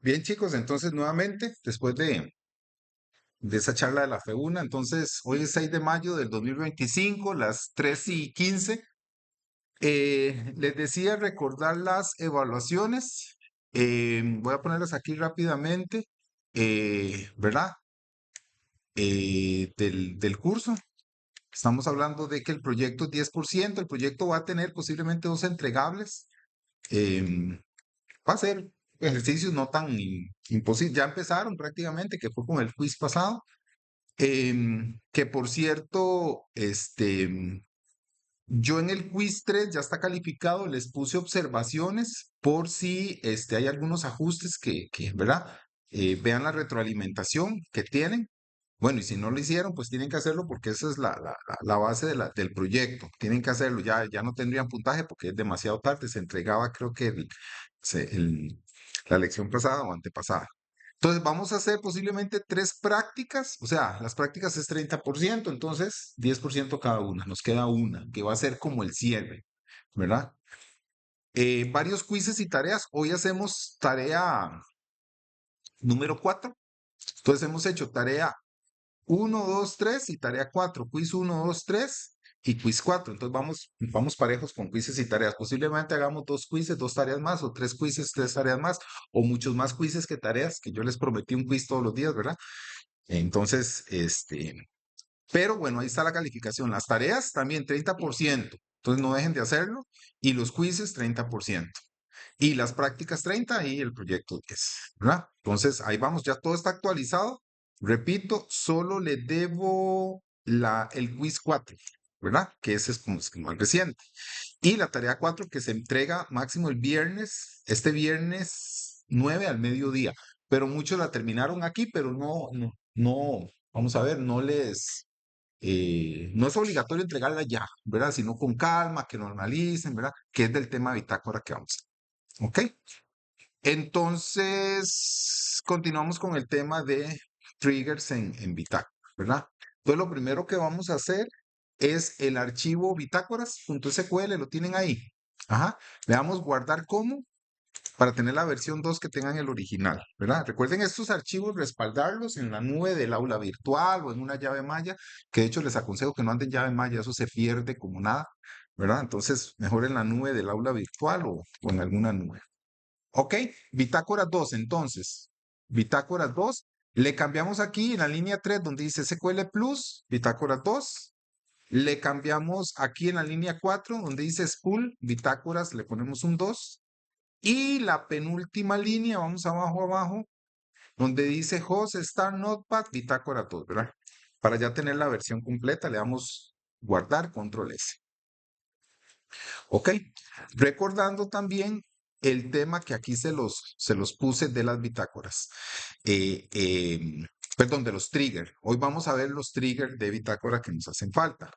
Bien, chicos, entonces nuevamente, después de esa charla de la FE1, entonces hoy es 6 de mayo del 2025, las 3:15. Les decía recordar las evaluaciones. Voy a ponerlas aquí rápidamente, ¿verdad? Del curso. Estamos hablando de que el proyecto es 10%, el proyecto va a tener posiblemente dos entregables. em, Va a ser ejercicios no tan imposibles. Ya empezaron prácticamente, que fue con el quiz pasado. Que por cierto, yo en el quiz 3 ya está calificado, les puse observaciones por si hay algunos ajustes ¿verdad? Vean la retroalimentación que tienen. Bueno, y si no lo hicieron, pues tienen que hacerlo porque esa es la base del proyecto. Tienen que hacerlo, ya no tendrían puntaje porque es demasiado tarde. Se entregaba, creo que la lección pasada o antepasada. Entonces, vamos a hacer posiblemente tres prácticas, o sea, las prácticas es 30%, entonces 10% cada una. Nos queda una, que va a ser como el cierre, ¿verdad? Varios quizzes y tareas. Hoy hacemos tarea número 4. Entonces, hemos hecho tarea uno, 2, 3 y tarea 4. Quiz uno, 2, 3 y quiz 4. Entonces vamos parejos con quizzes y tareas. Posiblemente hagamos dos quizzes, dos tareas más, o tres quizzes, tres tareas más, o muchos más quizzes que tareas, que yo les prometí un quiz todos los días, ¿verdad? Entonces, pero bueno, ahí está la calificación. Las tareas también 30%. Entonces no dejen de hacerlo. Y los quizzes 30%. Y las prácticas 30 y el proyecto 10, ¿verdad? Entonces, ahí vamos, ya todo está actualizado. Repito, solo le debo el quiz 4, ¿verdad? Que ese es como es más reciente. Y la tarea 4 que se entrega máximo el viernes, este viernes 9 al mediodía. Pero muchos la terminaron aquí, pero no, vamos a ver, no es obligatorio entregarla ya, ¿verdad? Sino con calma, que normalicen, ¿verdad? Que es del tema bitácora que vamos a ver. ¿Ok? Entonces, continuamos con el tema de triggers en Bitácora, ¿verdad? Entonces, lo primero que vamos a hacer es el archivo bitácoras.sql, lo tienen ahí. Ajá. Le damos guardar como para tener la versión 2 que tengan el original, ¿verdad? Recuerden estos archivos, respaldarlos en la nube del aula virtual o en una llave Maya, que de hecho les aconsejo que no anden llave Maya, eso se pierde como nada, ¿verdad? Entonces, mejor en la nube del aula virtual o en alguna nube. Ok, bitácora 2, entonces. Bitácora 2. Le cambiamos aquí en la línea 3 donde dice SQL Plus, bitácora 2. Le cambiamos aquí en la línea 4 donde dice Spool, bitácoras, le ponemos un 2. Y la penúltima línea, vamos abajo, donde dice Host Start Notepad, bitácora 2, ¿verdad? Para ya tener la versión completa, le damos guardar, control S. Ok, recordando también el tema que aquí se los puse de las bitácoras, eh, em, perdón, de los triggers. Hoy vamos a ver los triggers de bitácora que nos hacen falta.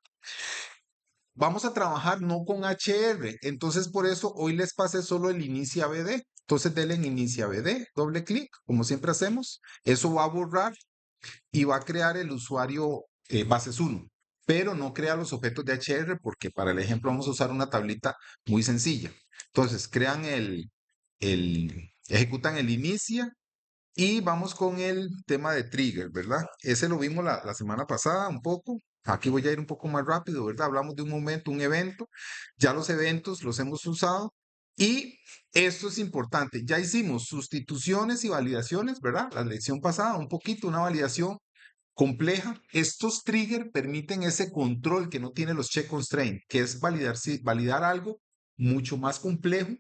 Vamos a trabajar no con HR, entonces por eso hoy les pasé solo el inicia BD. Entonces denle en inicia BD, doble clic, como siempre hacemos. Eso va a borrar y va a crear el usuario bases 1, pero no crea los objetos de HR porque para el ejemplo vamos a usar una tablita muy sencilla. Entonces, ejecutan el inicia y vamos con el tema de trigger, ¿verdad? Ese lo vimos la semana pasada un poco. Aquí voy a ir un poco más rápido, ¿verdad? Hablamos de un momento, un evento. Ya los eventos los hemos usado. Y esto es importante. Ya hicimos sustituciones y validaciones, ¿verdad? La lección pasada, un poquito, una validación compleja. Estos triggers permiten ese control que no tiene los check constraint, que es validar algo mucho más complejo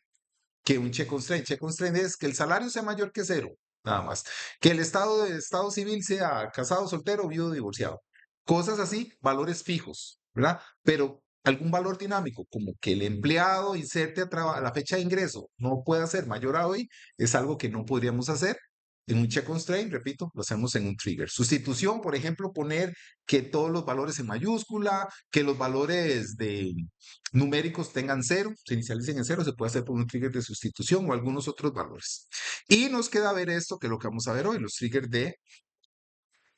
que un check constraint. Check constraint es que el salario sea mayor que cero, nada más. Que el estado civil sea casado, soltero, viudo, divorciado. Cosas así, valores fijos, ¿verdad? Pero algún valor dinámico, como que el empleado inserte a la fecha de ingreso no pueda ser mayor a hoy, es algo que no podríamos hacer. En un check constraint, repito, lo hacemos en un trigger. Sustitución, por ejemplo, poner que todos los valores en mayúscula, que los valores de numéricos tengan cero, se inicialicen en cero, se puede hacer por un trigger de sustitución o algunos otros valores. Y nos queda ver esto, que es lo que vamos a ver hoy, los triggers de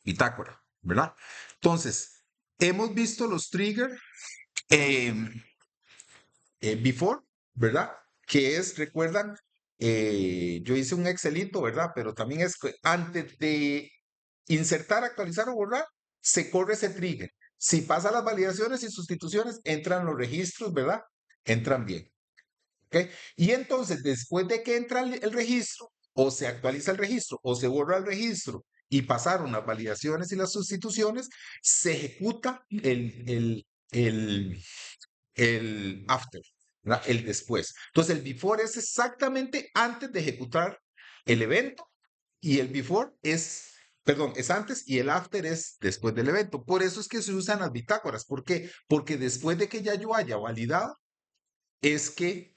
bitácora, ¿verdad? Entonces, hemos visto los triggers before, ¿verdad? Que es, recuerdan, yo hice un Excelito, ¿verdad? Pero también es que antes de insertar, actualizar o borrar, se corre ese trigger. Si pasa las validaciones y sustituciones, entran los registros, ¿verdad? Entran bien. ¿Ok? Y entonces, después de que entra el registro, o se actualiza el registro, o se borra el registro, y pasaron las validaciones y las sustituciones, se ejecuta el after, ¿verdad? El después. Entonces, el before es exactamente antes de ejecutar el evento y el before es, perdón, es antes y el after es después del evento. Por eso es que se usan las bitácoras. ¿Por qué? Porque después de que ya yo haya validado, es que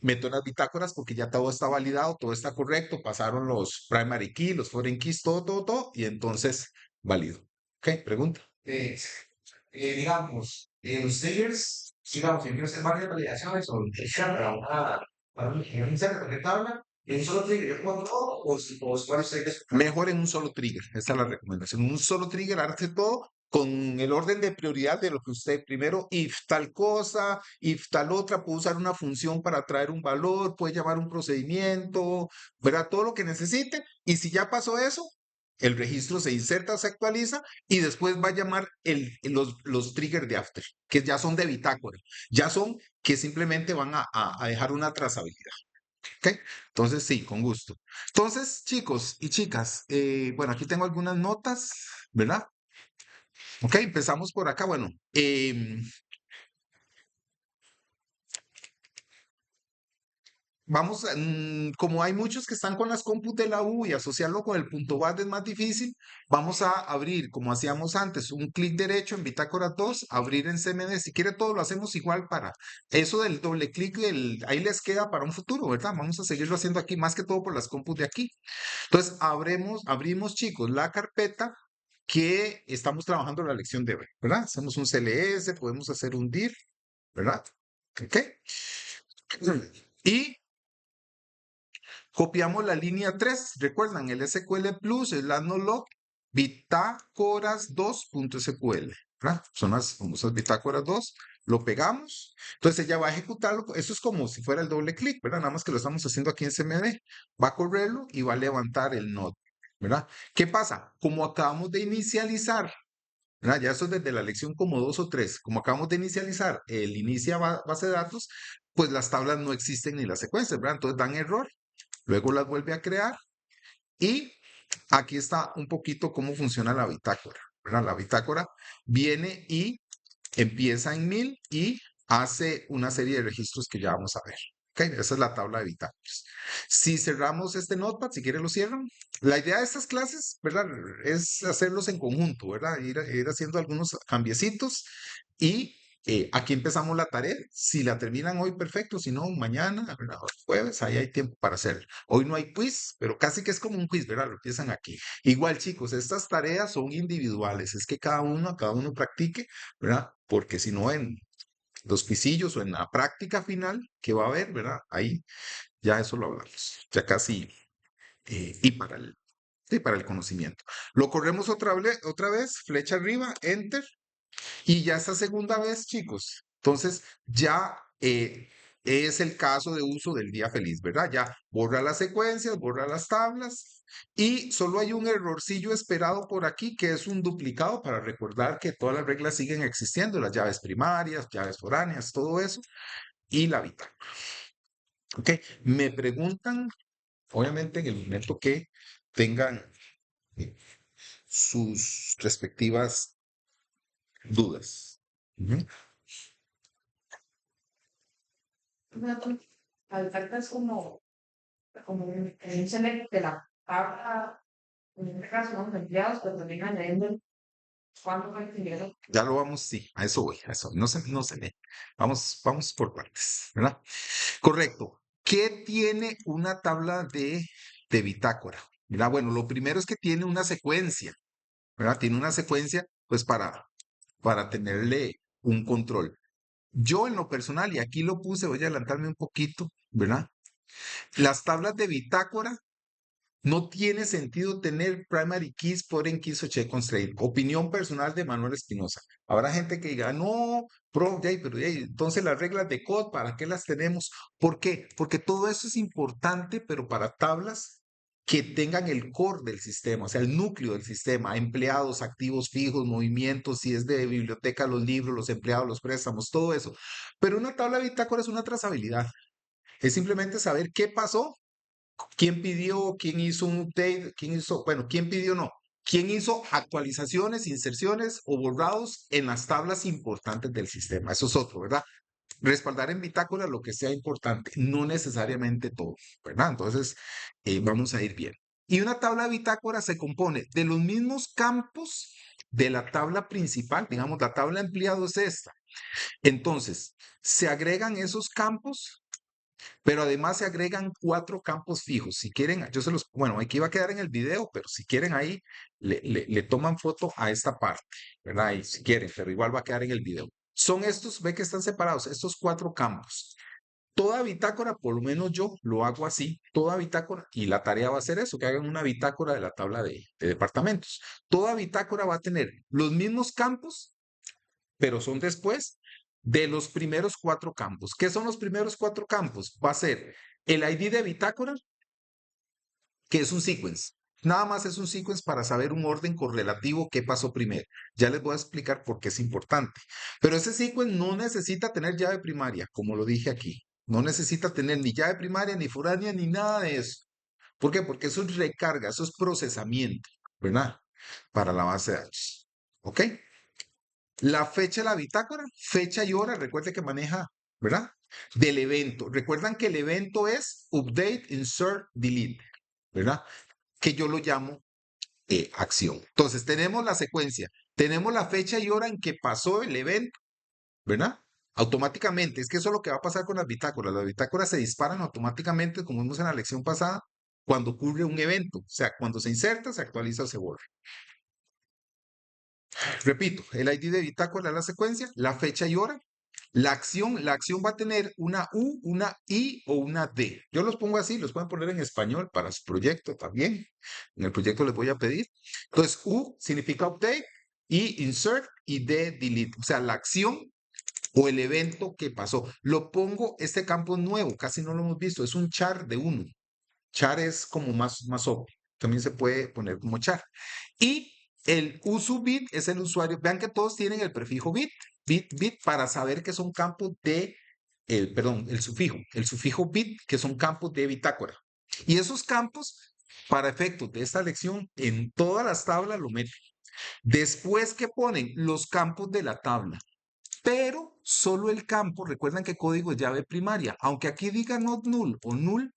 meto en las bitácoras porque ya todo está validado, todo está correcto, pasaron los primary key, los foreign keys, todo, y entonces valido. ¿Ok? Pregunta. Digamos, los triggers, digamos, si quiero hacer varias validaciones o para un insert de tabla, en un solo trigger, yo pongo todo o varios triggers. Mejor en un solo trigger, esa es la recomendación. Un solo trigger hace todo con el orden de prioridad de lo que usted primero, if tal cosa, if tal otra, puede usar una función para traer un valor, puede llamar un procedimiento, verá todo lo que necesite. Y si ya pasó eso, el registro se inserta, se actualiza y después va a llamar los triggers de after, que ya son de bitácora, ya son que simplemente van a dejar una trazabilidad. ¿Ok? Entonces, sí, con gusto. Entonces, chicos y chicas, bueno, aquí tengo algunas notas, ¿verdad? Ok, empezamos por acá. Bueno, vamos, como hay muchos que están con las compus de la U y asociarlo con el punto base es más difícil, vamos a abrir, como hacíamos antes, un clic derecho en Bitácora 2, abrir en CMD. Si quiere todo lo hacemos igual para eso del doble clic, ahí les queda para un futuro, ¿verdad? Vamos a seguirlo haciendo aquí, más que todo por las compus de aquí. Entonces, abrimos, chicos, la carpeta que estamos trabajando en la lección de hoy, ¿verdad? Hacemos un CLS, podemos hacer un dir, ¿verdad? ¿Ok? Y copiamos la línea 3. Recuerdan, el SQL Plus, el log bitácoras2.sql, ¿verdad? Son las famosas bitácoras 2. Lo pegamos. Entonces ella va a ejecutarlo. Eso es como si fuera el doble clic, ¿verdad? Nada más que lo estamos haciendo aquí en CMD. Va a correrlo y va a levantar el node, ¿verdad? ¿Qué pasa? Como acabamos de inicializar, ¿verdad? Ya eso es desde la lección como 2 o 3. Como acabamos de inicializar el inicia base de datos, pues las tablas no existen ni las secuencias, ¿verdad? Entonces dan error. Luego las vuelve a crear y aquí está un poquito cómo funciona la bitácora, ¿verdad? La bitácora viene y empieza en 1000 y hace una serie de registros que ya vamos a ver. Ok, esa es la tabla de bitácoras. Si cerramos este notepad, si quieren lo cierran. La idea de estas clases, ¿verdad? Es hacerlos en conjunto, ¿verdad? Ir haciendo algunos cambiecitos y aquí empezamos la tarea. Si la terminan hoy, perfecto. Si no, mañana, ¿verdad? Jueves, ahí hay tiempo para hacerlo. Hoy no hay quiz, pero casi que es como un quiz, ¿verdad? Lo empiezan aquí. Igual, chicos, estas tareas son individuales. Es que cada uno practique, ¿verdad? Porque si no, en los pisillos o en la práctica final que va a haber, ¿verdad? Ahí ya eso lo hablamos, ya casi, y sí, para el conocimiento. Lo corremos otra vez, flecha arriba, enter, y ya esta segunda vez, chicos, entonces ya es el caso de uso del día feliz, ¿verdad? Ya borra las secuencias, borra las tablas y solo hay un errorcillo esperado por aquí que es un duplicado para recordar que todas las reglas siguen existiendo, las llaves primarias, llaves foráneas, todo eso y la bitácora. Ok, me preguntan, obviamente en el momento que tengan eh, sus respectivas dudas. Ujú. Al falta es como un select de la tabla, en este caso, ¿no? De empleados, pero también añadiendo cuánto fue el ingreso. Ya lo vamos, sí, a eso voy, a eso. No se me. Vamos por partes, ¿verdad? Correcto. ¿Qué tiene una tabla de bitácora? Mira, bueno, lo primero es que tiene una secuencia, ¿verdad? Tiene una secuencia, pues para tenerle un control. Yo en lo personal, y aquí lo puse, voy a adelantarme un poquito, ¿verdad? Las tablas de bitácora No tiene sentido tener primary keys, foreign keys o check constraint. Opinión personal de Manuel Espinosa. Habrá gente que diga, no, pro, pero entonces las reglas de code, ¿para qué las tenemos? ¿Por qué? Porque todo eso es importante, pero para tablas que tengan el core del sistema, o sea, el núcleo del sistema, empleados, activos fijos, movimientos, si es de biblioteca, los libros, los empleados, los préstamos, todo eso. Pero una tabla de bitácora es una trazabilidad. Es simplemente saber qué pasó, quién pidió, quién hizo un update, quién hizo, bueno, quién pidió no, quién hizo actualizaciones, inserciones o borrados en las tablas importantes del sistema. Eso es otro, ¿verdad? Respaldar en bitácora lo que sea importante, no necesariamente todo, ¿verdad? Entonces, vamos a ir bien. Y una tabla de bitácora se compone de los mismos campos de la tabla principal, digamos, la tabla de empleado es esta. Entonces, se agregan esos campos, pero además se agregan 4 campos fijos. Si quieren, yo se los, bueno, aquí va a quedar en el video, pero si quieren ahí, le toman foto a esta parte, ¿verdad? Y si quieren, pero igual va a quedar en el video. Son estos, ve que están separados, estos 4 campos. Toda bitácora, por lo menos yo lo hago así, toda bitácora, y la tarea va a ser eso, que hagan una bitácora de la tabla de departamentos. Toda bitácora va a tener los mismos campos, pero son después de los primeros 4 campos. ¿Qué son los primeros 4 campos? Va a ser el ID de bitácora, que es un sequence. Nada más es un sequence para saber un orden correlativo qué pasó primero. Ya les voy a explicar por qué es importante. Pero ese sequence no necesita tener llave primaria, como lo dije aquí. No necesita tener ni llave primaria, ni foránea, ni nada de eso. ¿Por qué? Porque eso es recarga, eso es procesamiento, ¿verdad? Para la base de datos. ¿Ok? La fecha de la bitácora, fecha y hora, recuerde que maneja, ¿verdad? Del evento. Recuerdan que el evento es update, insert, delete, ¿verdad? Que yo lo llamo acción. Entonces, tenemos la secuencia, tenemos la fecha y hora en que pasó el evento, ¿verdad? Automáticamente, es que eso es lo que va a pasar con las bitácoras. Las bitácoras se disparan automáticamente, como vimos en la lección pasada, cuando ocurre un evento. O sea, cuando se inserta, se actualiza o se borra. Repito, el ID de bitácora es la secuencia, la fecha y hora. La acción va a tener una U, una I o una D. Yo los pongo así, los pueden poner en español para su proyecto también. En el proyecto les voy a pedir. Entonces, U significa update, I insert y D delete. O sea, la acción o el evento que pasó. Lo pongo, este campo es nuevo, casi no lo hemos visto, es un char de 1. Char es como más obvio. También se puede poner como char. Y el uso bit es el usuario. Vean que todos tienen el prefijo bit para saber que son campos de, perdón, el sufijo bit, que son campos de bitácora. Y esos campos, para efectos de esta lección, en todas las tablas lo meten. Después que ponen los campos de la tabla, pero solo el campo, recuerdan que código es llave primaria, aunque aquí diga not null o null,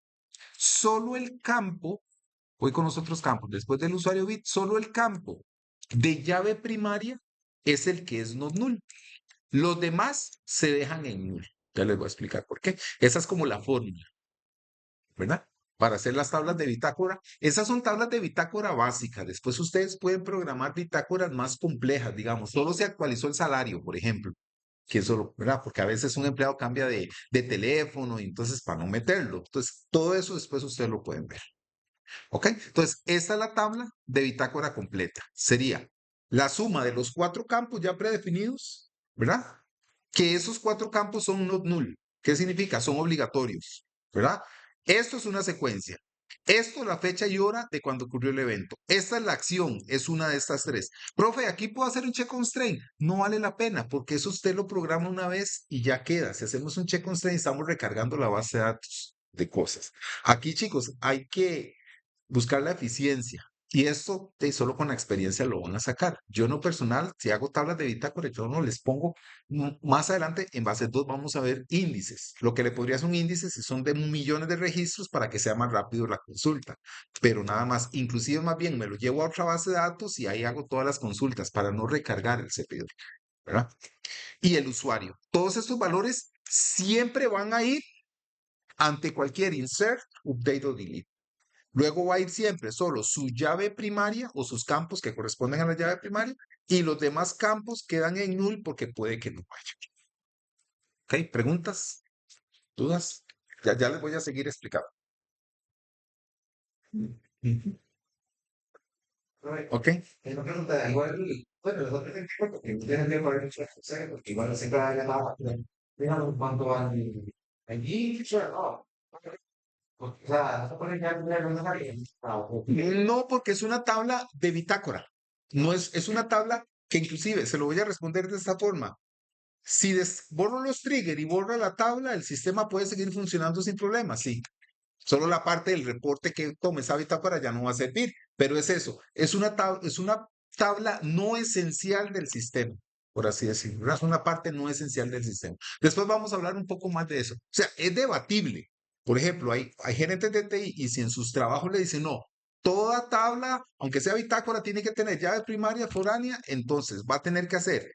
solo el campo, voy con los otros campos, después del usuario bit, solo el campo de llave primaria es el que es not null. Los demás se dejan en null. Ya les voy a explicar por qué. Esa es como la fórmula, ¿verdad? Para hacer las tablas de bitácora. Esas son tablas de bitácora básicas. Después ustedes pueden programar bitácoras más complejas, digamos. Solo se actualizó el salario, por ejemplo. Que eso, ¿verdad? Porque a veces un empleado cambia de teléfono y entonces para no meterlo. Entonces, todo eso después ustedes lo pueden ver. ¿Ok? Entonces, esta es la tabla de bitácora completa. Sería la suma de los 4 campos ya predefinidos, ¿verdad? Que esos 4 campos son not null. ¿Qué significa? Son obligatorios, ¿verdad? Esto es una secuencia. Esto es la fecha y hora de cuando ocurrió el evento. Esta es la acción, es una de estas 3. Profe, aquí puedo hacer un check constraint. No vale la pena porque eso usted lo programa una vez y ya queda. Si hacemos un check constraint, estamos recargando la base de datos de cosas. Aquí, chicos, hay que buscar la eficiencia. Y esto solo con la experiencia lo van a sacar. Yo en lo personal, si hago tablas de bitácora, yo no les pongo, más adelante en base 2 vamos a ver índices. Lo que le podría ser un índice si son de millones de registros para que sea más rápido la consulta. Pero nada más, inclusive más bien me lo llevo a otra base de datos y ahí hago todas las consultas para no recargar el CPU, ¿verdad? Y el usuario. Todos estos valores siempre van a ir ante cualquier insert, update o delete. Luego va a ir siempre solo su llave primaria o sus campos que corresponden a la llave primaria y los demás campos quedan en null porque puede que no vaya. ¿Ok? ¿Preguntas? ¿Dudas? Ya les voy a seguir explicando. Ujú. Ok. Es una pregunta, igual, bueno, los otros ejemplos, porque ustedes deben poner muchas cosas, porque igual siempre hay la digamos, en cuanto al inicio, no. O sea, no se puede ya tener una no, porque es una tabla de bitácora. No es una tabla que inclusive, se lo voy a responder de esta forma. Si borro los triggers y borro la tabla, el sistema puede seguir funcionando sin problemas, sí. Solo la parte del reporte que tome esa bitácora ya no va a servir, pero es eso, es una tabla no esencial del sistema, por así decirlo, ¿verdad? Es una parte no esencial del sistema. Después vamos a hablar un poco más de eso. O sea, es debatible. Por ejemplo, hay gerentes de TI y si en sus trabajos le dicen, no, toda tabla, aunque sea bitácora, tiene que tener llave primaria foránea, entonces va a tener que hacer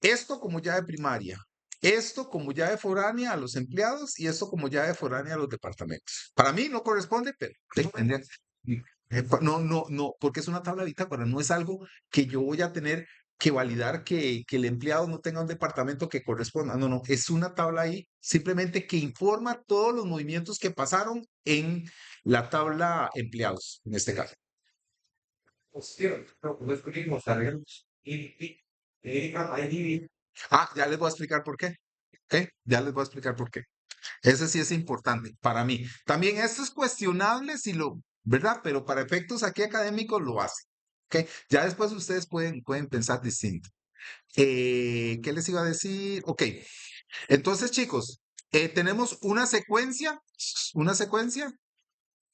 esto como llave primaria, esto como llave foránea a los empleados y esto como llave foránea a los departamentos. Para mí no corresponde, pero tendría no, porque es una tabla de bitácora, no es algo que yo voy a tener que validar que el empleado no tenga un departamento que corresponda. No, es una tabla ahí simplemente que informa todos los movimientos que pasaron en la tabla empleados, en este caso. Ah, ya les voy a explicar por qué. ¿Ok? Ya les voy a explicar por qué. Ese sí es importante para mí. También esto es cuestionable si lo, ¿verdad? Pero para efectos aquí académicos lo hace. ¿Ok? Ya después ustedes pueden pensar distinto. ¿Qué les iba a decir? Ok. Entonces, chicos, tenemos una secuencia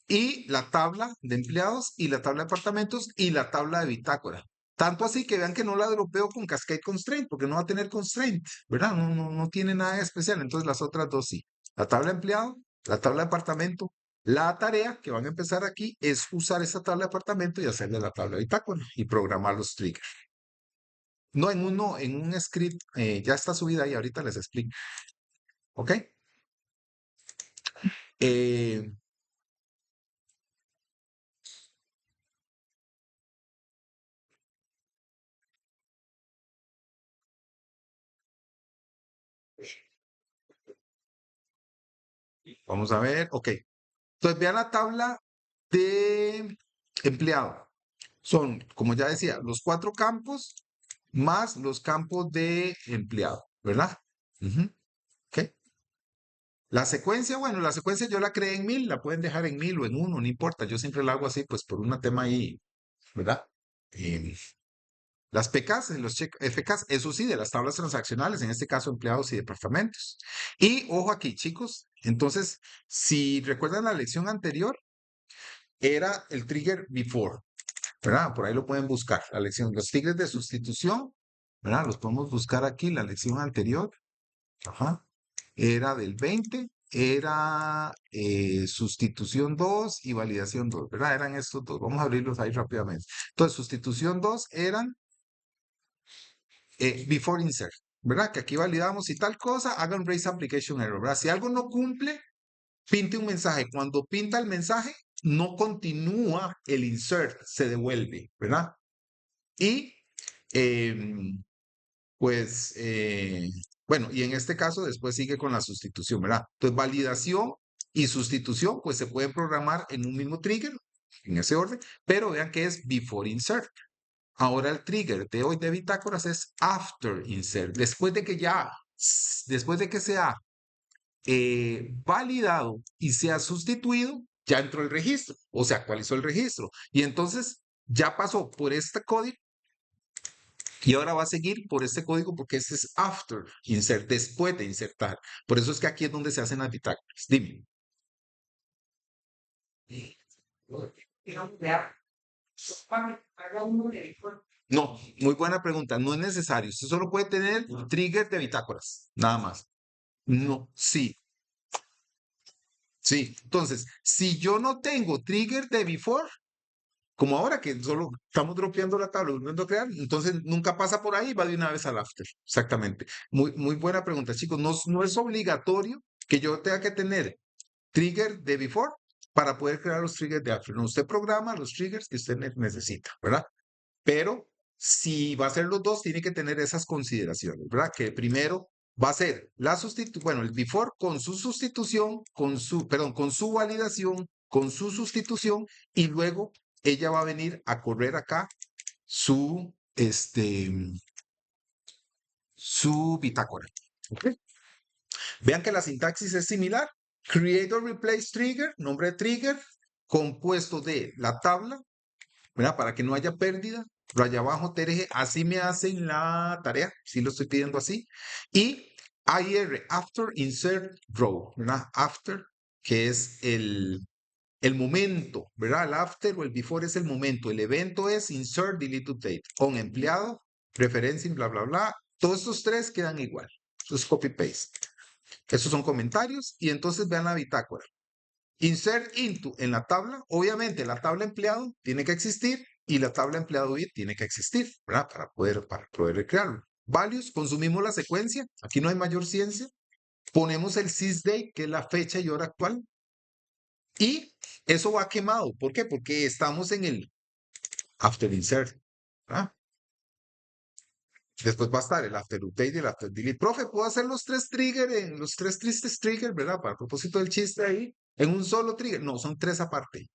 y la tabla de empleados y la tabla de apartamentos y la tabla de bitácora. Tanto así que vean que no la dropeo con Cascade Constraint, porque no va a tener constraint, ¿verdad? No tiene nada de especial. Entonces las otras dos sí. La tabla de empleado, la tabla de apartamento. La tarea que van a empezar aquí es usar esa tabla de apartamento y hacerle la tabla de bitácora y programar los triggers. No en un script, ya está subida ahí, ahorita les explico. ¿Ok? Eh, vamos a ver, ok. Entonces vean la tabla de empleado. Son, como ya decía, los 4 campos más los campos de empleado, ¿verdad? Ujú, ok. La secuencia, bueno, la secuencia yo la creé en 1000, la pueden dejar en 1000 o en 1, no importa. Yo siempre la hago así, pues por un tema ahí, ¿verdad? Em, las PKs, los FKs, eso sí, de las tablas transaccionales, en este caso empleados y departamentos. Y ojo aquí, chicos, entonces, si recuerdan la lección anterior, era el trigger before. ¿Verdad? Por ahí lo pueden buscar, la lección, los tigres de sustitución, ¿verdad? Los podemos buscar aquí, la lección anterior, ajá, era del 20, era sustitución 2 y validación 2, ¿verdad? Eran estos dos, vamos a abrirlos ahí rápidamente. Entonces, sustitución 2 eran before insert, ¿verdad? Que aquí validamos si tal cosa, hagan raise application error, ¿verdad? Si algo no cumple, pinte un mensaje. Cuando pinta el mensaje, no continúa el insert, se devuelve, ¿verdad? Y em, pues, bueno, y en este caso después sigue con la sustitución, ¿verdad? Entonces, validación y sustitución, pues se pueden programar en un mismo trigger, en ese orden, pero vean que es before insert. Ahora el trigger de hoy de bitácoras es after insert, después de que sea validado y sea sustituido, ya entró el registro o se actualizó el registro. Y entonces ya pasó por este código y ahora va a seguir por este código porque este es after insert, después de insertar. Por eso es que aquí es donde se hacen las bitácoras. Dime. No, muy buena pregunta. No es necesario. Usted solo puede tener trigger de bitácoras, nada más. No, sí, sí. Entonces, si yo no tengo trigger de before, como ahora que solo estamos dropeando la tabla, volviendo a crear, entonces nunca pasa por ahí, va de una vez al after. Exactamente. Muy buena pregunta, chicos. No es obligatorio que yo tenga que tener trigger de before para poder crear los triggers de after. No, usted programa los triggers que usted necesita, ¿verdad? Pero si va a ser los dos, tiene que tener esas consideraciones, ¿verdad? Que primero va a ser la sustitución, bueno, el before con su sustitución, perdón, con su validación, con su sustitución y luego ella va a venir a correr acá su, su bitácora. ¿Ok? Vean que la sintaxis es similar. Create or replace trigger, nombre de trigger, compuesto de la tabla, ¿verdad? Para que no haya pérdida. Raya abajo, TRG, así me hacen la tarea, si lo estoy pidiendo así. Y IR, after insert row, ¿verdad? After, que es el momento, ¿verdad? El after o el before es el momento. El evento es insert, delete, update. Con empleado, referencia, bla, bla, bla. Todos estos tres quedan igual. Eso es copy-paste. Esos son comentarios y entonces vean la bitácora. Insert into en la tabla. Obviamente la tabla empleado tiene que existir y la tabla empleado bit tiene que existir, ¿verdad? Para poder crearlo. Values, consumimos la secuencia. Aquí no hay mayor ciencia. Ponemos el sysdate, que es la fecha y hora actual. Y eso va quemado. ¿Por qué? Porque estamos en el after insert, ¿verdad? Después va a estar el after update y el after delete. Profe, ¿puedo hacer los tres triggers, los tres tristes triggers, ¿verdad? Para propósito del chiste ahí, en un solo trigger. No, son tres aparte.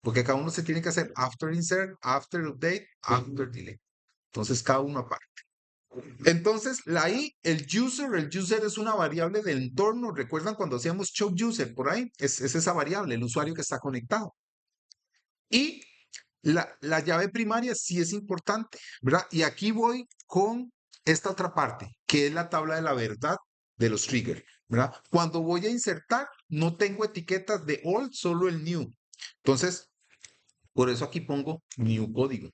Porque cada uno se tiene que hacer after insert, after update, after delete. Entonces, cada uno aparte. Entonces, la I, el user es una variable del entorno. ¿Recuerdan cuando hacíamos show user por ahí? Es esa variable, el usuario que está conectado. Y la llave primaria sí es importante, ¿verdad? Y aquí voy con esta otra parte, que es la tabla de la verdad de los triggers, ¿verdad? Cuando voy a insertar, no tengo etiquetas de old, solo el new. Entonces, por eso aquí pongo new código.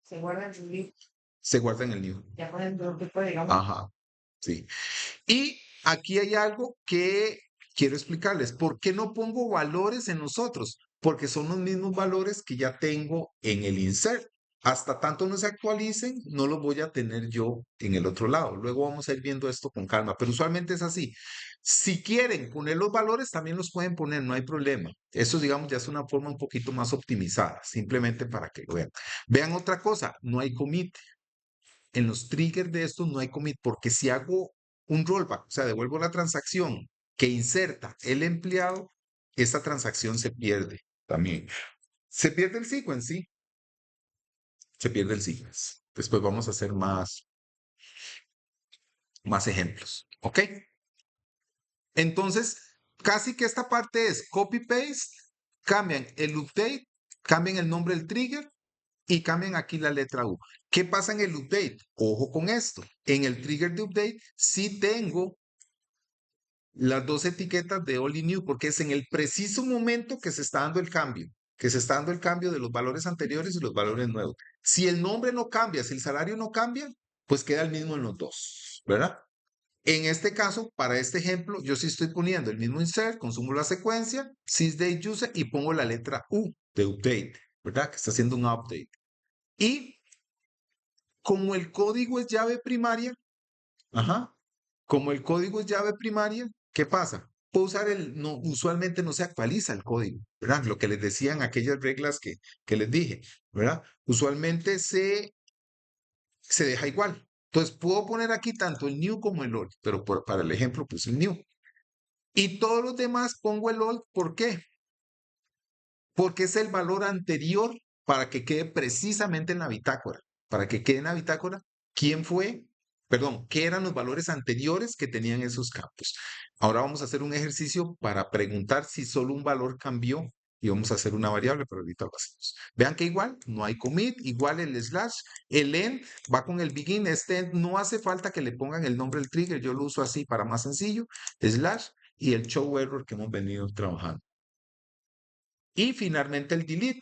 Se guarda en el libro. Se guarda en el new. Ya con el tipo, digamos. Ajá, sí. Y aquí hay algo que quiero explicarles. ¿Por qué no pongo valores en nosotros? Porque son los mismos valores que ya tengo en el insert. Hasta tanto no se actualicen, no los voy a tener yo en el otro lado. Luego vamos a ir viendo esto con calma, pero usualmente es así. Si quieren poner los valores, también los pueden poner, no hay problema. Eso, digamos, ya es una forma un poquito más optimizada, simplemente para que lo vean. Vean otra cosa, no hay commit. En los triggers de estos no hay commit, porque si hago un rollback, o sea, devuelvo la transacción que inserta el empleado, esa transacción se pierde también. Se pierde el sequence, sí, se pierde el sequence. Después vamos a hacer más ejemplos, ¿ok? Entonces, casi que esta parte es copy-paste, cambian el update, cambian el nombre del trigger y cambian aquí la letra U. ¿Qué pasa en el update? Ojo con esto. En el trigger de update sí tengo las dos etiquetas de all y new porque es en el preciso momento que se está dando el cambio, que se está dando el cambio de los valores anteriores y los valores nuevos. Si el nombre no cambia, si el salario no cambia, pues queda el mismo en los dos, ¿verdad? En este caso, para este ejemplo, yo sí estoy poniendo el mismo insert, consumo la secuencia, sysdate user y pongo la letra U de update, ¿verdad? Que está haciendo un update. Y como el código es llave primaria, ajá, como el código es llave primaria, ¿qué pasa? Puedo usar no, usualmente no se actualiza el código, ¿verdad? Lo que les decían aquellas reglas que les dije, ¿verdad? Usualmente se deja igual. Entonces puedo poner aquí tanto el new como el old, pero para el ejemplo puse el new. Y todos los demás pongo el old, ¿por qué? Porque es el valor anterior para que quede precisamente en la bitácora. Para que quede en la bitácora quién fue, perdón, qué eran los valores anteriores que tenían esos campos. Ahora vamos a hacer un ejercicio para preguntar si solo un valor cambió y vamos a hacer una variable, pero ahorita lo hacemos. Vean que igual, no hay commit, igual el slash, el end va con el begin, este end no hace falta que le pongan el nombre del trigger, yo lo uso así para más sencillo, slash y el show error que hemos venido trabajando. Y finalmente el delete.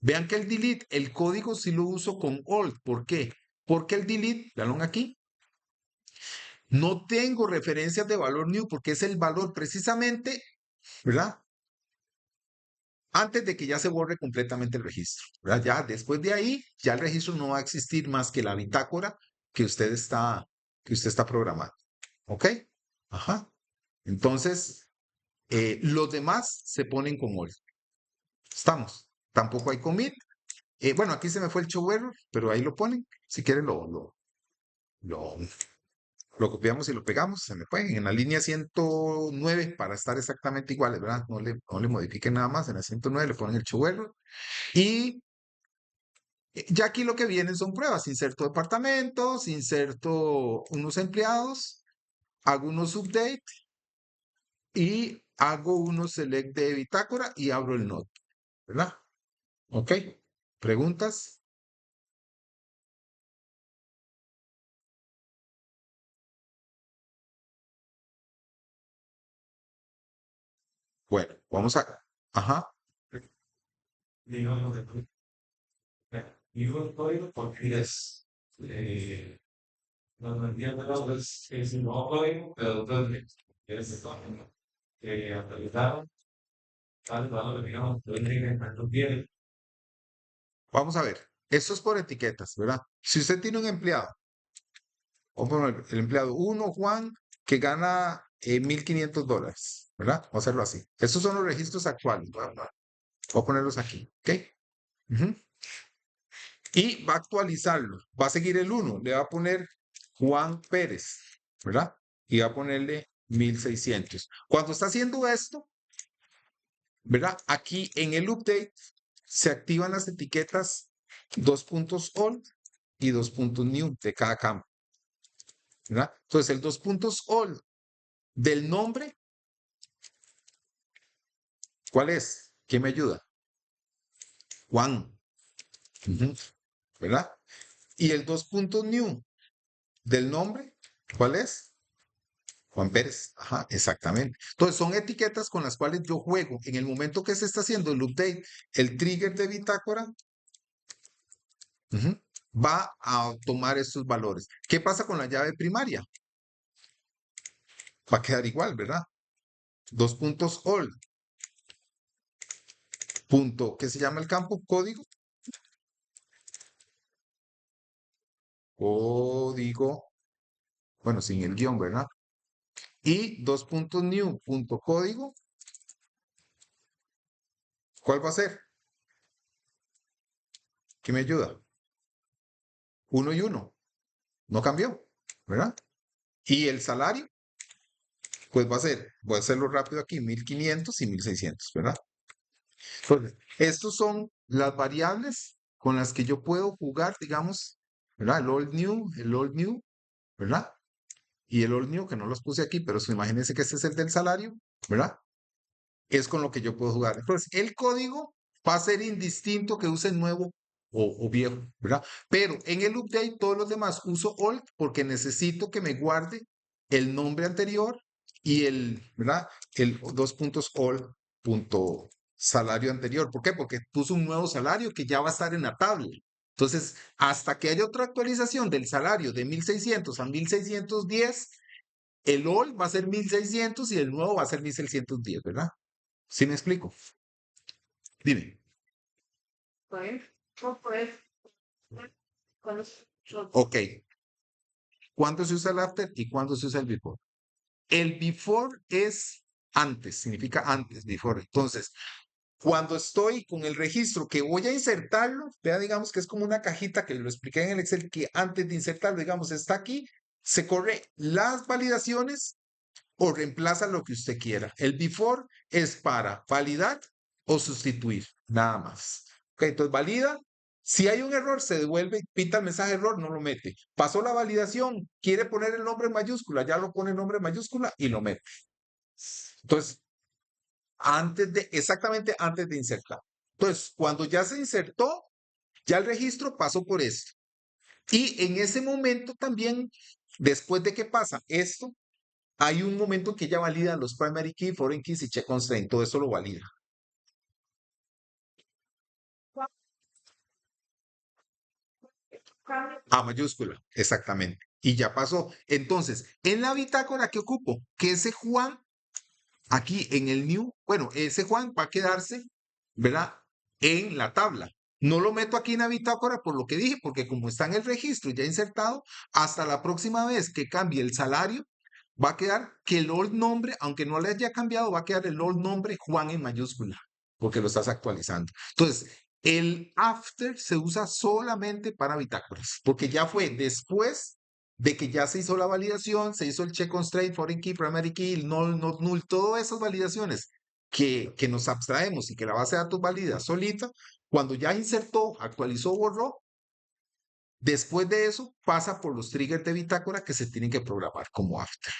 Vean que el delete, el código sí lo uso con old. ¿Por qué? Porque el delete, veanlo aquí, no tengo referencias de valor new porque es el valor precisamente, ¿verdad? Antes de que ya se borre completamente el registro, ¿verdad? Ya después de ahí, ya el registro no va a existir más que la bitácora que usted está programando. ¿Ok? Ajá. Entonces, los demás se ponen con old. Estamos. Tampoco hay commit. Bueno, aquí se me fue el show error, pero ahí lo ponen. Si quieren lo Lo copiamos y lo pegamos, se me pueden en la línea 109 para estar exactamente iguales, ¿verdad? No le modifiquen nada más, en la 109 le ponen el chuerro y ya aquí lo que vienen son pruebas, inserto departamentos, inserto unos empleados, hago unos update y hago unos select de bitácora y abro el node, ¿verdad? Ok, ¿preguntas? Bueno, vamos a... Ajá. Digamos, digo el código porque es, no entiendo, no, es un nuevo código, pero entonces, es código que actualizaron, tal, valor, digamos, vamos a ver, esto es por etiquetas, ¿verdad? Si usted tiene un empleado, o por el empleado uno, Juan, que gana $1,500, ¿verdad? Vamos a hacerlo así. Estos son los registros actuales. Voy a ponerlos aquí, ¿ok? Ujú. Y va a actualizarlo. Va a seguir el 1. Le va a poner Juan Pérez, ¿verdad? Y va a ponerle 1,600. Cuando está haciendo esto, ¿verdad? Aquí en el update se activan las etiquetas .old y .new de cada campo, ¿verdad? Entonces el .old del nombre, ¿cuál es? ¿Quién me ayuda? Juan, ujú, ¿verdad? Y el .new del nombre, ¿cuál es? Juan Pérez, ajá, exactamente. Entonces, son etiquetas con las cuales yo juego. En el momento que se está haciendo el update, el trigger de bitácora ujú, va a tomar estos valores. ¿Qué pasa con la llave primaria? Va a quedar igual, ¿verdad? All, punto, ¿qué se llama el campo? Código. Código, bueno, sin el guión, ¿verdad? Y .new, punto código. ¿Cuál va a ser? ¿Qué me ayuda? 1 y 1. No cambió, ¿verdad? Y el salario, pues va a ser, voy a hacerlo rápido aquí, 1,500 y 1,600, ¿verdad? Entonces, estos son las variables con las que yo puedo jugar, digamos, ¿verdad? El old new, ¿verdad? Y el old new, que no los puse aquí, pero imagínense que este es el del salario, ¿verdad? Es con lo que yo puedo jugar. Entonces, el código va a ser indistinto que use nuevo o viejo, ¿verdad? Pero en el update, todos los demás uso old porque necesito que me guarde el nombre anterior y ¿verdad? El old punto salario anterior. ¿Por qué? Porque puso un nuevo salario que ya va a estar en la tabla. Entonces, hasta que haya otra actualización del salario de 1,600 a 1,610, el old va a ser 1,600 y el nuevo va a ser 1,610, ¿verdad? ¿Sí me explico? Dime. Pues, no puedes, con los Ok. ¿Cuándo se usa el after y cuándo se usa el before? El before es antes, significa antes, before. Entonces, cuando estoy con el registro que voy a insertarlo, vea, digamos que es como una cajita que lo expliqué en el Excel, que antes de insertarlo, digamos, está aquí, se corre las validaciones o reemplaza lo que usted quiera. El before es para validar o sustituir, nada más. Ok, entonces valida. Si hay un error, se devuelve, pinta el mensaje error, no lo mete. Pasó la validación, quiere poner el nombre en mayúscula, ya lo pone el nombre en mayúscula y lo mete. Entonces, exactamente antes de insertar. Entonces, cuando ya se insertó, ya el registro pasó por esto. Y en ese momento también, después de que pasa esto, hay un momento que ya valida los primary key, foreign keys y check constraint. Todo eso lo valida. cambios. A mayúscula, exactamente. Y ya pasó. Entonces, en la bitácora que ocupo, que ese Juan, aquí en el new, bueno, ese Juan va a quedarse, ¿verdad? En la tabla. No lo meto aquí en la bitácora por lo que dije, porque como está en el registro ya insertado, hasta la próxima vez que cambie el salario, va a quedar que el old nombre, aunque no le haya cambiado, va a quedar el old nombre Juan en mayúscula, porque lo estás actualizando. Entonces, el after se usa solamente para bitácoras, porque ya fue después de que ya se hizo la validación, se hizo el check constraint, foreign key, primary key, el null, not null, todas esas validaciones que nos abstraemos y que la base de datos valida solita, cuando ya insertó, actualizó, borró, después de eso pasa por los triggers de bitácora que se tienen que programar como after.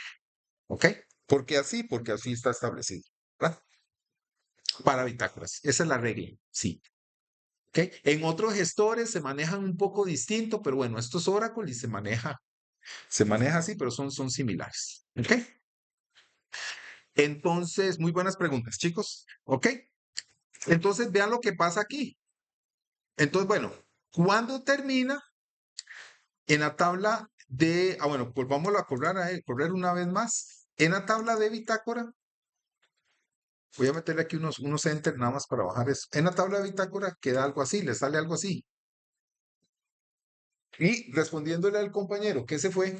¿Ok? Porque así está establecido. ¿Verdad? Para bitácoras. Esa es la regla. Sí. ¿Ok? En otros gestores se manejan un poco distinto, pero bueno, esto es Oracle y se maneja así, pero son similares. ¿Ok? Entonces, muy buenas preguntas, chicos. ¿Ok? Entonces, vean lo que pasa aquí. Entonces, bueno, cuando termina en la tabla de, bueno, pues vamos a correr una vez más. En la tabla de bitácora, voy a meterle aquí unos enter nada más para bajar eso. En la tabla de bitácora queda algo así, le sale algo así. Y respondiéndole al compañero que se fue,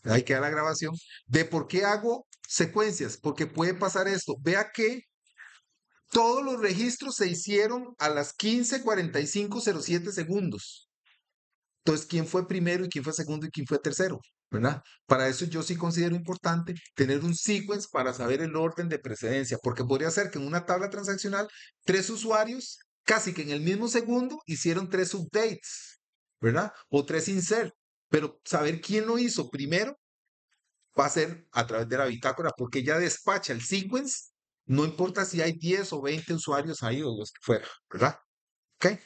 ahí queda la grabación, de por qué hago secuencias, porque puede pasar esto. Vea que todos los registros se hicieron a las 15:45:07 segundos. Entonces, ¿quién fue primero y quién fue segundo y quién fue tercero? ¿Verdad? Para eso yo sí considero importante tener un sequence para saber el orden de precedencia, porque podría ser que en una tabla transaccional, tres usuarios casi que en el mismo segundo hicieron tres updates, ¿verdad? O tres insert, pero saber quién lo hizo primero va a ser a través de la bitácora, porque ya despacha el sequence, no importa si hay 10 o 20 usuarios ahí o los que fuera, ¿verdad? ¿Ok?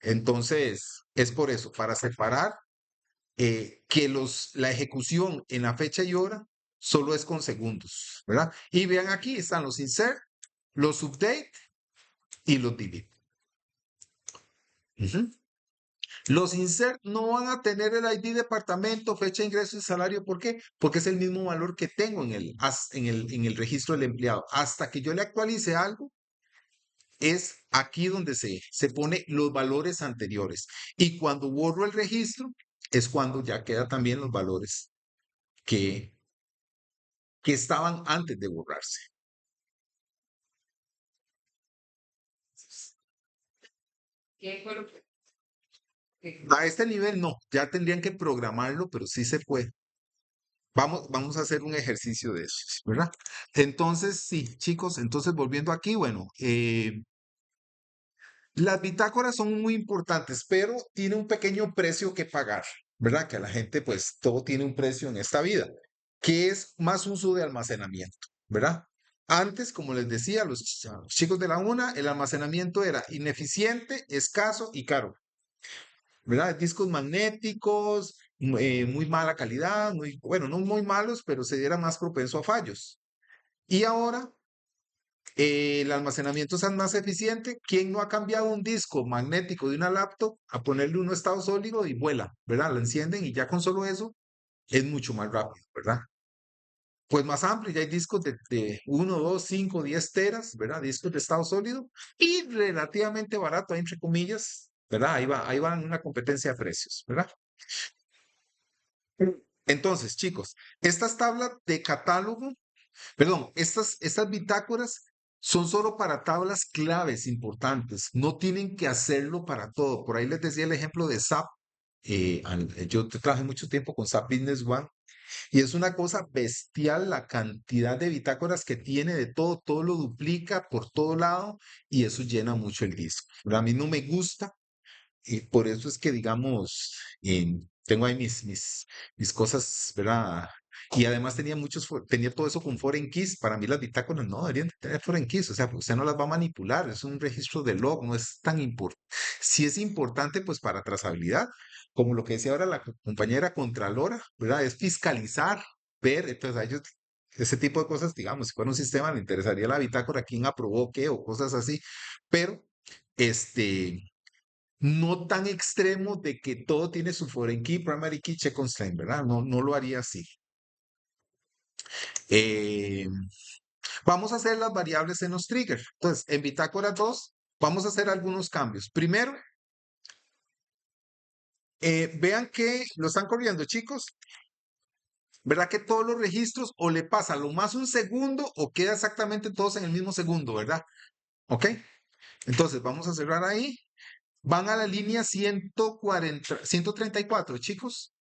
Entonces, es por eso, para separar que la ejecución en la fecha y hora solo es con segundos, ¿verdad? Y vean aquí, están los insert, los update y los delete. Ujú. Los insert no van a tener el ID departamento, fecha de ingreso y salario. ¿Por qué? Porque es el mismo valor que tengo en el registro del empleado. Hasta que yo le actualice algo, es aquí donde se pone los valores anteriores. Y cuando borro el registro, es cuando ya queda también los valores que, que estaban antes de borrarse. ¿Qué fue lo que A este nivel no, ya tendrían que programarlo, pero sí se puede. Vamos a hacer un ejercicio de eso, ¿verdad? Entonces, sí, chicos, entonces volviendo aquí, bueno, las bitácoras son muy importantes, pero tiene un pequeño precio que pagar, ¿verdad? Que a la gente, pues, todo tiene un precio en esta vida, que es más uso de almacenamiento, ¿verdad? Antes, como les decía a los chicos de la UNA, el almacenamiento era ineficiente, escaso y caro, ¿verdad? Discos magnéticos, muy mala calidad, bueno, no muy malos, pero se era más propenso a fallos. Y ahora el almacenamiento es más eficiente. ¿Quién no ha cambiado un disco magnético de una laptop a ponerle uno estado sólido y vuela, ¿verdad? Lo encienden y ya con solo eso es mucho más rápido, ¿verdad? Pues más amplio, ya hay discos de 1, 2, 5, 10 teras, ¿verdad? Discos de estado sólido y relativamente barato, entre comillas, ¿verdad? Ahí va en una competencia de precios, ¿verdad? Entonces, chicos, estas tablas de catálogo, perdón, estas bitácoras son solo para tablas claves importantes, no tienen que hacerlo para todo. Por ahí les decía el ejemplo de SAP. Yo trabajé mucho tiempo con SAP Business One y es una cosa bestial la cantidad de bitácoras que tiene de todo, todo lo duplica por todo lado y eso llena mucho el disco. Pero a mí no me gusta y por eso es que, digamos, tengo ahí mis cosas, ¿verdad? Y además tenía todo eso con foreign keys. Para mí las bitácoras no deberían de tener foreign keys. O sea, usted no las va a manipular. Es un registro de log, no es tan importante. Sí es importante, pues, para trazabilidad, como lo que decía ahora la compañera Contralora, ¿verdad? Es fiscalizar, ver, entonces a ellos, ese tipo de cosas, digamos, si fuera un sistema, le interesaría la bitácora, quién aprobó qué o cosas así. Pero, este no tan extremo de que todo tiene su foreign key, primary key, check constraint, ¿verdad? No, no lo haría así. Eh, vamos a hacer las variables en los triggers. Entonces, en bitácora 2, vamos a hacer algunos cambios. Primero, vean que lo están corriendo, chicos. ¿Verdad que todos los registros o le pasa lo más un segundo o queda exactamente todos en el mismo segundo, ¿verdad? ¿Ok? Entonces, vamos a cerrar ahí. Van a la línea 134, chicos.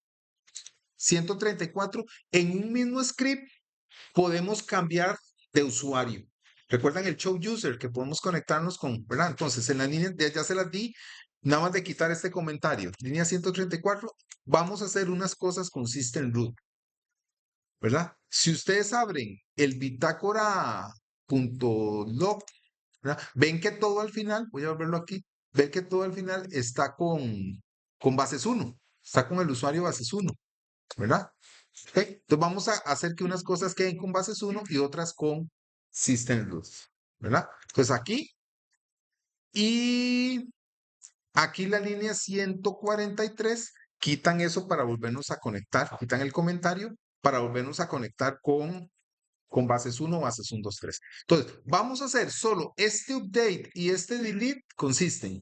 134, en un mismo script podemos cambiar de usuario. ¿Recuerdan el show user que podemos conectarnos con, ¿verdad? Entonces, en la línea, ya se las di, nada más de quitar este comentario. Línea 134, vamos a hacer unas cosas con system root, ¿verdad? Si ustedes abren el bitácora.log, ¿verdad? Ven que todo al final, voy a verlo aquí, ven que todo al final está con bases 1, está con el usuario bases 1, ¿verdad? ¿Ok? Entonces vamos a hacer que unas cosas queden con bases 1 y otras con system root, ¿verdad? Entonces y aquí la línea 143, quitan eso para volvernos a conectar, quitan el comentario para volvernos a conectar con bases 1, bases 1, 2, 3. Entonces, vamos a hacer solo este update y este delete con system.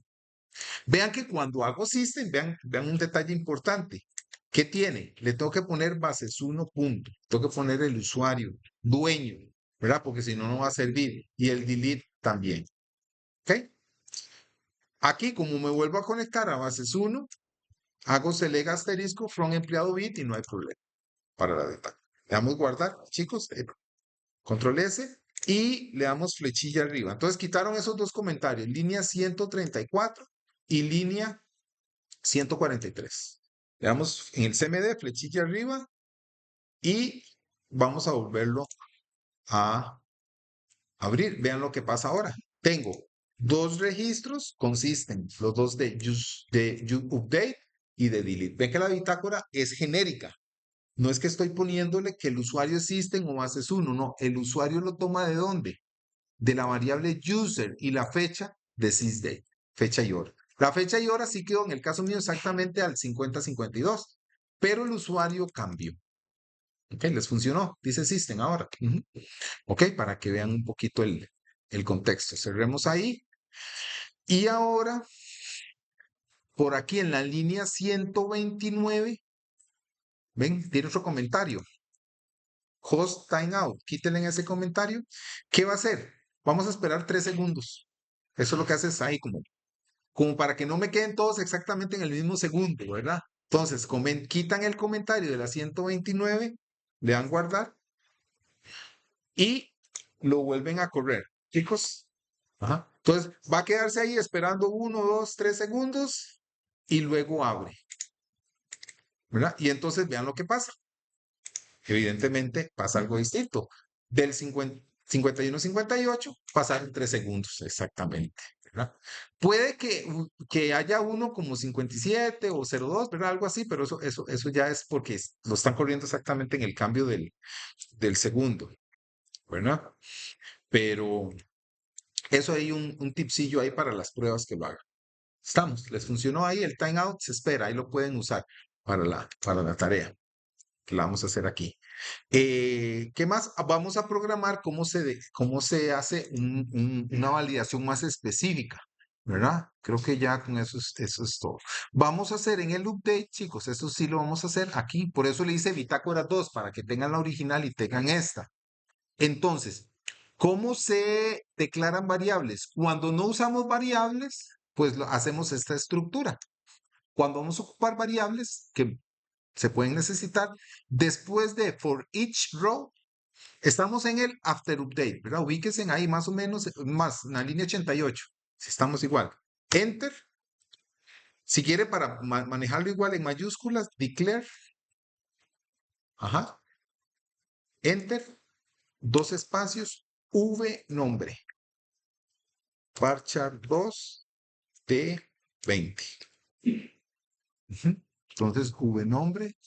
Vean que cuando hago system, vean un detalle importante. ¿Qué tiene? Le tengo que poner bases 1 punto. Tengo que poner el usuario, dueño, ¿verdad? Porque si no, no va a servir. Y el delete también. ¿Ok? Aquí, como me vuelvo a conectar a bases 1, hago select asterisco from empleado bit y no hay problema para la data. Le damos guardar, chicos, control S y le damos flechilla arriba. Entonces quitaron esos dos comentarios, línea 134 y línea 143. Le damos en el CMD, flechilla arriba y vamos a volverlo a abrir. Vean lo que pasa ahora. Tengo dos registros, consisten los dos de update y de delete. Ven que la bitácora es genérica. No es que estoy poniéndole que el usuario existe o bases 1, no. El usuario lo toma ¿de dónde? De la variable user y la fecha de sysdate, fecha y hora. La fecha y hora sí quedó en el caso mío exactamente al 50-52, pero el usuario cambió. Ok, les funcionó, dice system ahora. Ok, para que vean un poquito el contexto. Cerremos ahí. Y ahora, por aquí en la línea 129, ven, tiene otro comentario. Host timeout, quítenle ese comentario. ¿Qué va a hacer? Vamos a esperar 3 segundos. Eso es lo que haces ahí, como para que no me queden todos exactamente en el mismo segundo, ¿verdad? Entonces, quitan el comentario de la 129, le dan guardar y lo vuelven a correr. Chicos, ajá. Entonces, va a quedarse ahí esperando 1, 2, 3 segundos y luego abre, ¿verdad? Y entonces vean lo que pasa. Evidentemente pasa algo distinto. Del 51-58 pasaron 3 segundos exactamente, ¿verdad? Puede que haya uno como 57 o 02, ¿verdad? Algo así, pero eso ya es porque lo están corriendo exactamente en el cambio del segundo, ¿verdad? Pero eso hay un tipsillo ahí para las pruebas que lo hagan. Estamos, les funcionó ahí, el timeout se espera, ahí lo pueden usar para la tarea que la vamos a hacer aquí. ¿Qué más? Vamos a programar cómo se hace una validación más específica, ¿verdad? Creo que ya con eso es todo. Vamos a hacer en el update, chicos, eso sí lo vamos a hacer aquí. Por eso le hice bitácora 2, para que tengan la original y tengan esta. Entonces, ¿cómo se declaran variables? Cuando no usamos variables, pues hacemos esta estructura. Cuando vamos a ocupar variables que se pueden necesitar, después de for each row, estamos en el after update, ¿verdad? Ubíquense ahí más o menos, más en la línea 88, si estamos igual. Enter. Si quiere para manejarlo igual en mayúsculas, declare. Ajá. Enter. Dos espacios. V nombre. Varchar 2 de 20. Entonces, V nombre,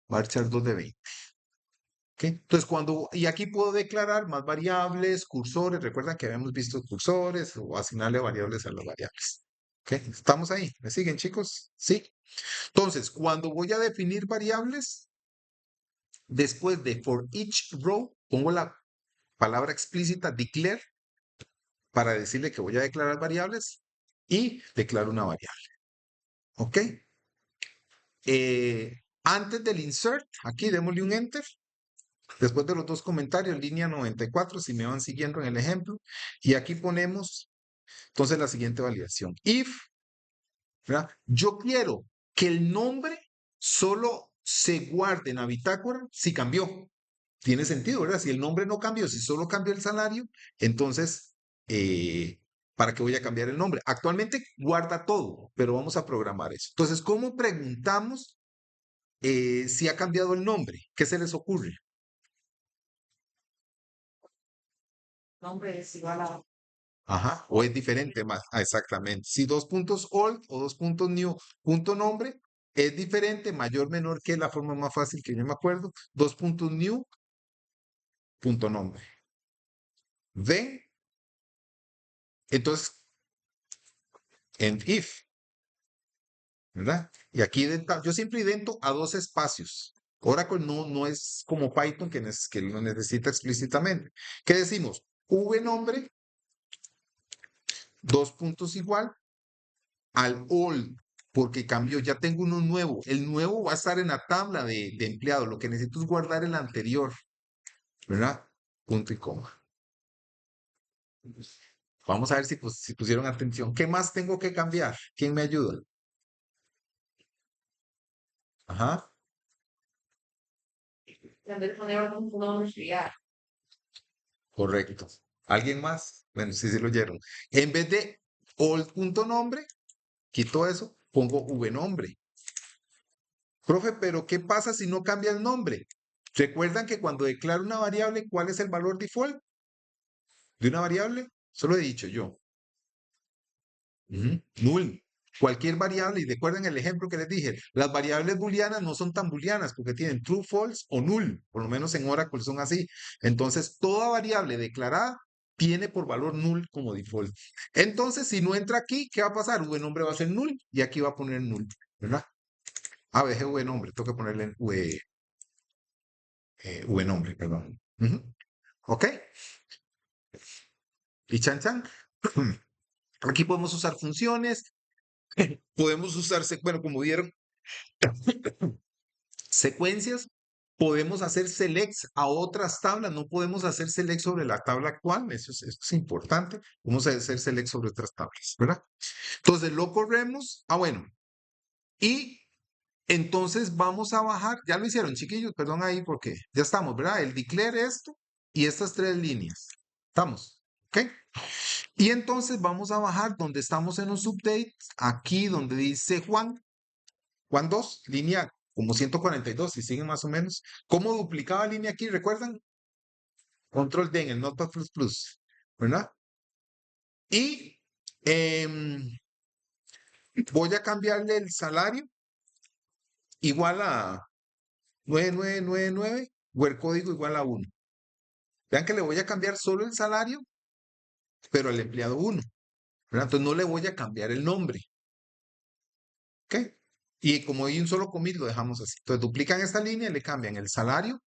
varchar 2 de 20. ¿Okay? Entonces, y aquí puedo declarar más variables, cursores. Recuerdan que habíamos visto cursores o asignarle variables a las variables. ¿Okay? ¿Estamos ahí? ¿Me siguen, chicos? Sí. Entonces, cuando voy a definir variables, después de for each row, pongo la palabra explícita declare para decirle que voy a declarar variables y declaro una variable. ¿Ok? Antes del insert, aquí démosle un enter. Después de los dos comentarios, línea 94, si me van siguiendo en el ejemplo. Y aquí ponemos, entonces, la siguiente validación. If, ¿verdad? Yo quiero que el nombre solo se guarde en la bitácora si cambió. Tiene sentido, ¿verdad? Si el nombre no cambió, si solo cambió el salario, entonces, ¿para qué voy a cambiar el nombre? Actualmente guarda todo, pero vamos a programar eso. Entonces, ¿cómo preguntamos si ha cambiado el nombre? ¿Qué se les ocurre? Nombre es igual a Ajá, o es diferente más. Ah, exactamente. Si dos puntos old o dos puntos new, punto nombre, es diferente, mayor, menor, que es la forma más fácil que yo me acuerdo. Dos puntos new, punto nombre. ¿Ven? Entonces, en if, ¿verdad? Y aquí yo siempre idento a dos espacios. Oracle no es como Python que lo necesita explícitamente. ¿Qué decimos? V nombre, dos puntos igual al old, porque cambió, ya tengo uno nuevo. El nuevo va a estar en la tabla de empleados. Lo que necesito es guardar el anterior, ¿verdad? Punto y coma. Vamos a ver si pusieron atención. ¿Qué más tengo que cambiar? ¿Quién me ayuda? Ajá, en vez de poner un nombre ya. correcto. ¿Alguien más? Bueno, sí lo oyeron. En vez de old.nombre, quito eso, pongo vnombre. Profe, pero ¿qué pasa si no cambia el nombre? ¿Recuerdan que cuando declaro una variable, cuál es el valor default de una variable? Solo he dicho yo. Null. Cualquier variable, y recuerden el ejemplo que les dije, las variables booleanas no son tan booleanas porque tienen true, false o null, por lo menos en Oracle son así. Entonces, toda variable declarada tiene por valor null como default. Entonces, si no entra aquí, ¿qué va a pasar? nombre va a ser null y aquí va a poner null, ¿verdad? A ver, nombre, tengo que ponerle nombre, perdón. ¿Ok? Y chan chan. Aquí podemos usar funciones, podemos usarse, bueno, como vieron, secuencias, podemos hacer selects a otras tablas, no podemos hacer select sobre la tabla actual, eso es importante, vamos a hacer select sobre otras tablas, ¿verdad? Entonces lo corremos, bueno, y entonces vamos a bajar, ya lo hicieron chiquillos, perdón ahí porque ya estamos, ¿verdad? El declare esto y estas tres líneas, ¿estamos? ¿Ok? Y entonces vamos a bajar donde estamos en los updates, aquí donde dice Juan 2, línea como 142, si siguen más o menos. ¿Cómo duplicaba línea aquí? ¿Recuerdan? Control D en el Notepad++, ¿verdad? Y voy a cambiarle el salario igual a 9999 o el código igual a 1. Vean que le voy a cambiar solo el salario, pero al empleado 1, ¿verdad? Entonces no le voy a cambiar el nombre, ¿ok? Y como hay un solo commit, lo dejamos así. Entonces duplican esta línea y le cambian el salario,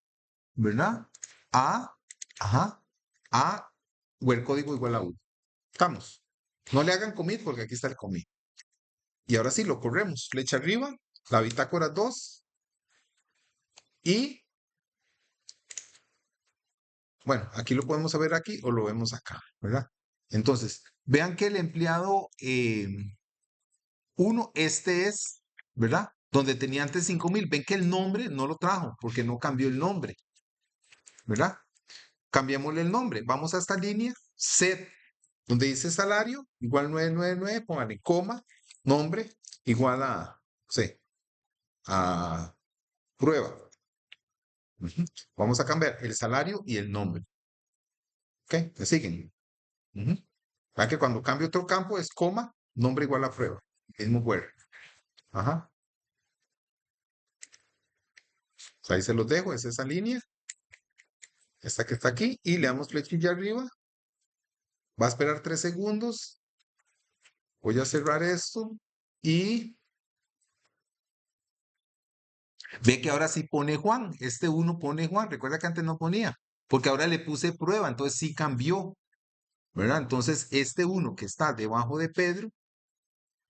¿verdad? A, ajá, a o el código igual a 1. Estamos. No le hagan commit porque aquí está el commit. Y ahora sí, lo corremos. Flecha arriba, la bitácora 2 y, bueno, aquí lo podemos ver aquí o lo vemos acá, ¿verdad? Entonces, vean que el empleado 1, este es, ¿verdad? Donde tenía antes 5,000. Ven que el nombre no lo trajo porque no cambió el nombre, ¿verdad? Cambiémosle el nombre. Vamos a esta línea, set, donde dice salario, igual 999, pónganle coma, nombre, igual a, C, a prueba. Vamos a cambiar el salario y el nombre. ¿Ok? ¿Me siguen? Vean que cuando cambio otro campo es coma, nombre igual a prueba. Mismo where. Ajá. Ahí se los dejo, es esa línea. Esta que está aquí. Y le damos flechilla arriba. Va a esperar 3 segundos. Voy a cerrar esto. Y ve que ahora sí pone Juan. Este uno pone Juan. Recuerda que antes no ponía. Porque ahora le puse prueba. Entonces sí cambió. ¿Verdad? Entonces este uno que está debajo de Pedro,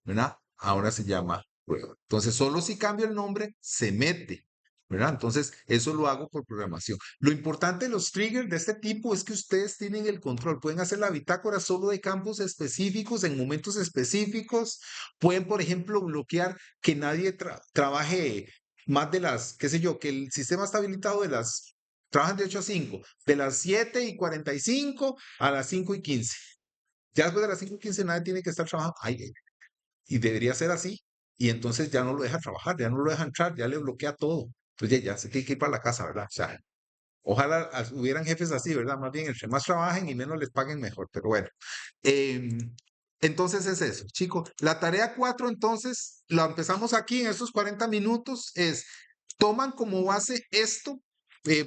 ¿verdad? Ahora se llama prueba. Entonces, solo si cambio el nombre, se mete, ¿verdad? Entonces, eso lo hago por programación. Lo importante de los triggers de este tipo es que ustedes tienen el control. Pueden hacer la bitácora solo de campos específicos, en momentos específicos. Pueden, por ejemplo, bloquear que nadie trabaje más de las, qué sé yo, que el sistema está habilitado trabajan de 8 a 5, de las 7:45 a las 5:15. Ya después de las 5:15 nadie tiene que estar trabajando. Ay, y debería ser así. Y entonces ya no lo deja trabajar, ya no lo deja entrar, ya le bloquea todo. Entonces ya se tiene que ir para la casa, ¿verdad? O sea, ojalá hubieran jefes así, ¿verdad? Más bien, entre más trabajen y menos les paguen mejor. Pero bueno, em, entonces es eso, chicos. La tarea 4, entonces, la empezamos aquí en estos 40 minutos, toman como base esto. Sí,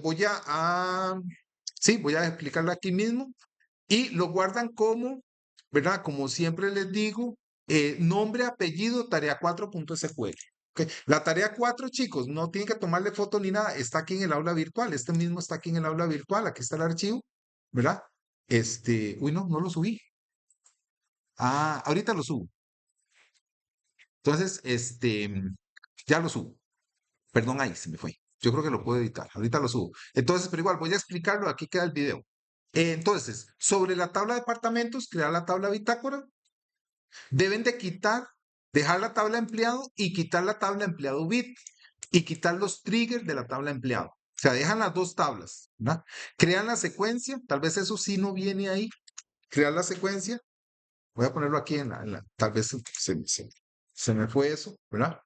voy a explicarlo aquí mismo y lo guardan como, ¿verdad? Como siempre les digo, nombre, apellido, tarea 4.sql. Ok. La tarea 4, chicos, no tienen que tomarle foto ni nada, está aquí en el aula virtual, este mismo está aquí en el aula virtual, aquí está el archivo, ¿verdad? Uy, no, no lo subí. Ah, ahorita lo subo. Entonces, ya lo subo. Perdón, ahí se me fue. Yo creo que lo puedo editar. Ahorita lo subo. Entonces, pero igual voy a explicarlo. Aquí queda el video. Entonces, sobre la tabla de departamentos, crear la tabla bitácora. Deben de dejar la tabla empleado y quitar la tabla empleado bit y quitar los triggers de la tabla empleado. O sea, dejan las dos tablas, ¿verdad? Crean la secuencia. Tal vez eso sí no viene ahí. Crear la secuencia. Voy a ponerlo aquí tal vez se me fue eso, ¿verdad?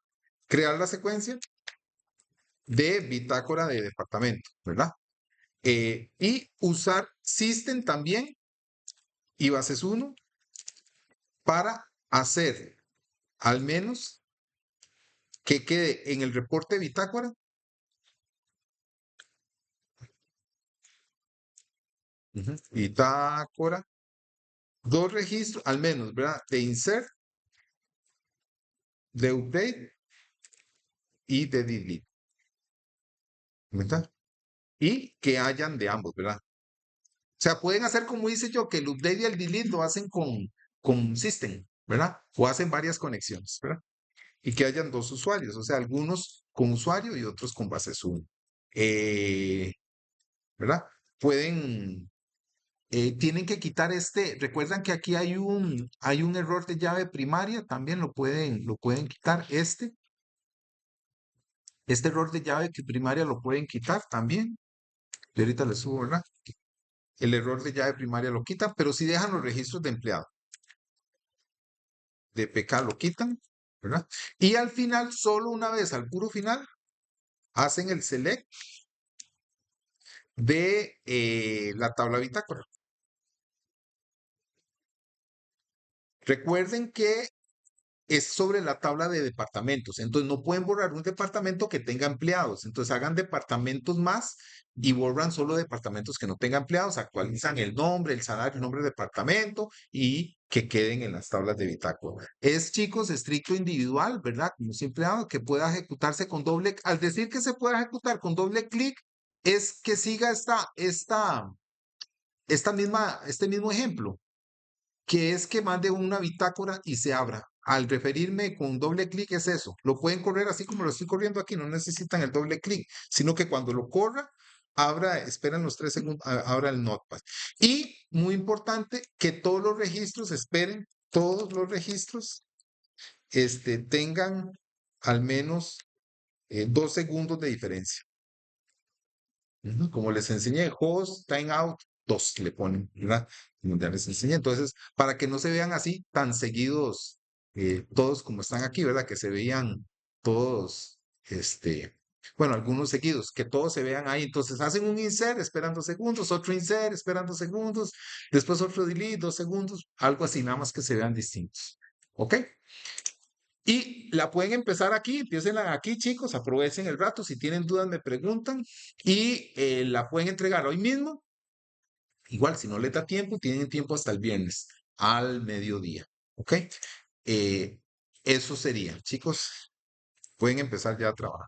Crear la secuencia de bitácora de departamento, ¿verdad? Y usar System también y bases 1 para hacer al menos que quede en el reporte bitácora. Bitácora, dos registros, al menos, ¿verdad? De insert, de update y de delete, ¿verdad? Y que hayan de ambos, ¿verdad? O sea, pueden hacer como hice yo, que el update y el delete lo hacen con system, ¿verdad? O hacen varias conexiones, ¿verdad? Y que hayan dos usuarios, o sea, algunos con usuario y otros con base Zoom. ¿Verdad? Pueden, tienen que quitar recuerdan que aquí hay un error de llave primaria, también lo pueden quitar. Este error de llave primaria lo pueden quitar también. Y ahorita les subo, ¿verdad? El error de llave primaria lo quitan, pero si dejan los registros de empleado. De PK lo quitan, ¿verdad? Y al final, solo una vez, al puro final, hacen el select de la tabla bitácora. Recuerden que es sobre la tabla de departamentos. Entonces no pueden borrar un departamento que tenga empleados. Entonces hagan departamentos más y borran solo departamentos que no tengan empleados. Actualizan el nombre, el salario, el nombre del departamento y que queden en las tablas de bitácora. Es, chicos, estricto individual, ¿verdad? Como siempre hago, que pueda ejecutarse con doble. Al decir que se pueda ejecutar con doble clic, es que siga este mismo ejemplo, que es que mande una bitácora y se abra. Al referirme con doble clic es eso. Lo pueden correr así como lo estoy corriendo aquí, no necesitan el doble clic, sino que cuando lo corra, esperen los 3 segundos, abra el notepad. Y muy importante, que todos los registros, todos los registros, tengan al menos 2 segundos de diferencia. Como les enseñé, host, timeout, 2 le ponen, ¿verdad? Como ya les enseñé. Entonces, para que no se vean así tan seguidos, todos como están aquí, ¿verdad? Que se veían todos, bueno, algunos seguidos, que todos se vean ahí. Entonces, hacen un insert, esperan 2 segundos, otro insert, esperan 2 segundos, después otro delete, 2 segundos, algo así, nada más que se vean distintos. ¿Ok? Y la pueden empezar aquí, empiecenla aquí, chicos, aprovechen el rato. Si tienen dudas, me preguntan. Y la pueden entregar hoy mismo. Igual, si no les da tiempo, tienen tiempo hasta el viernes, al mediodía. ¿Ok? Eh, Eso sería, chicos, pueden empezar ya a trabajar.